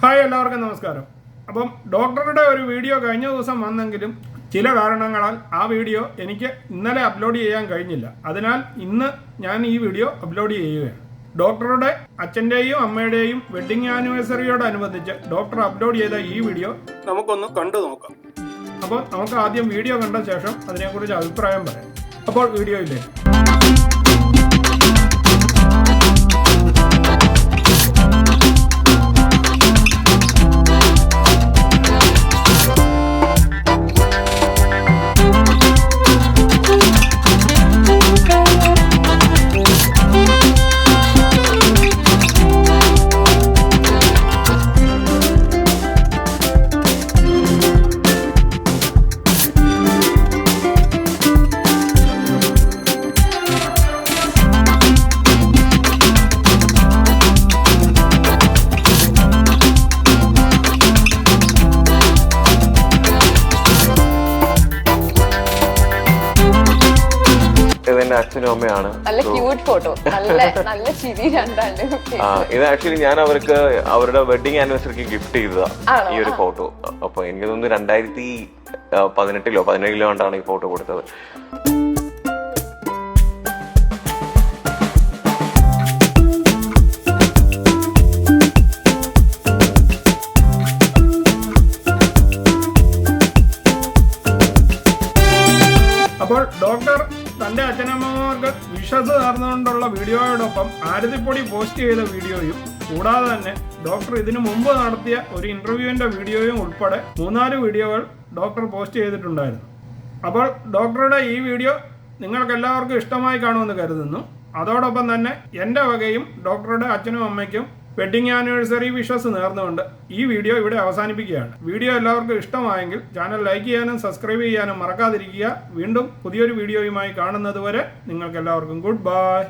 Hi, എല്ലാവർക്കും നമസ്കാരം. അപ്പം ഡോക്ടറുടെ ഒരു വീഡിയോ കഴിഞ്ഞ ദിവസം വന്നെങ്കിലും ചില കാരണങ്ങളാൽ ആ വീഡിയോ എനിക്ക് ഇന്നലെ അപ്ലോഡ് ചെയ്യാൻ കഴിഞ്ഞില്ല. അതിനാൽ ഇന്ന് ഞാൻ ഈ വീഡിയോ അപ്ലോഡ് ചെയ്യുകയാണ്. ഡോക്ടറുടെ അച്ഛൻ്റെയും അമ്മയുടെയും വെഡ്ഡിങ് ആനിവേഴ്സറിയോടനുബന്ധിച്ച് ഡോക്ടർ അപ്ലോഡ് ചെയ്ത ഈ വീഡിയോ നമുക്കൊന്ന് കണ്ടു നോക്കാം. അപ്പോൾ നമുക്ക് ആദ്യം വീഡിയോ കണ്ട ശേഷം അതിനെക്കുറിച്ച് അഭിപ്രായം പറയാം. അപ്പോൾ വീഡിയോയിലേക്ക്. അച്ഛനും അമ്മയാണ്. നല്ല ക്യൂട്ട് ഫോട്ടോ, നല്ല ചിരി രണ്ടാണ്ട്. ഇത് ആക്ച്വലി ഞാൻ അവർക്ക് അവരുടെ വെഡിങ് ആനിവേഴ്സറിക്ക് ഗിഫ്റ്റ് ചെയ്തതാ ഈ ഒരു ഫോട്ടോ. അപ്പൊ എനിക്ക് തോന്നുന്നു 2018 17 കൊണ്ടാണ് ഈ ഫോട്ടോ കൊടുത്തത്. അപ്പോൾ ഡോക്ടർ തൻ്റെ അച്ഛനമ്മമാർക്ക് വിഷസ് നേർന്നുകൊണ്ടുള്ള വീഡിയോയോടൊപ്പം ആരതിപ്പൊടി പോസ്റ്റ് ചെയ്ത വീഡിയോയും കൂടാതെ തന്നെ ഡോക്ടർ ഇതിനു മുമ്പ് നടത്തിയ ഒരു ഇൻ്റർവ്യൂവിൻ്റെ വീഡിയോയും ഉൾപ്പെടെ 3-4 വീഡിയോകൾ ഡോക്ടർ പോസ്റ്റ് ചെയ്തിട്ടുണ്ടായിരുന്നു. അപ്പോൾ ഡോക്ടറുടെ ഈ വീഡിയോ നിങ്ങൾക്കെല്ലാവർക്കും ഇഷ്ടമായി കാണുമെന്ന് കരുതുന്നു. അതോടൊപ്പം തന്നെ എൻ്റെ വകയും ഡോക്ടറുടെ അച്ഛനും അമ്മയ്ക്കും വെഡ്ഡിങ് ആനിവേഴ്സറി വിഷസ് നേർന്നുകൊണ്ട് ഈ വീഡിയോ ഇവിടെ അവസാനിപ്പിക്കുകയാണ്. വീഡിയോ എല്ലാവർക്കും ഇഷ്ടമായെങ്കിൽ ചാനൽ ലൈക്ക് ചെയ്യാനും സബ്സ്ക്രൈബ് ചെയ്യാനും മറക്കാതിരിക്കുക. വീണ്ടും പുതിയൊരു വീഡിയോയുമായി കാണുന്നത് വരെ നിങ്ങൾക്കെല്ലാവർക്കും ഗുഡ് ബൈ.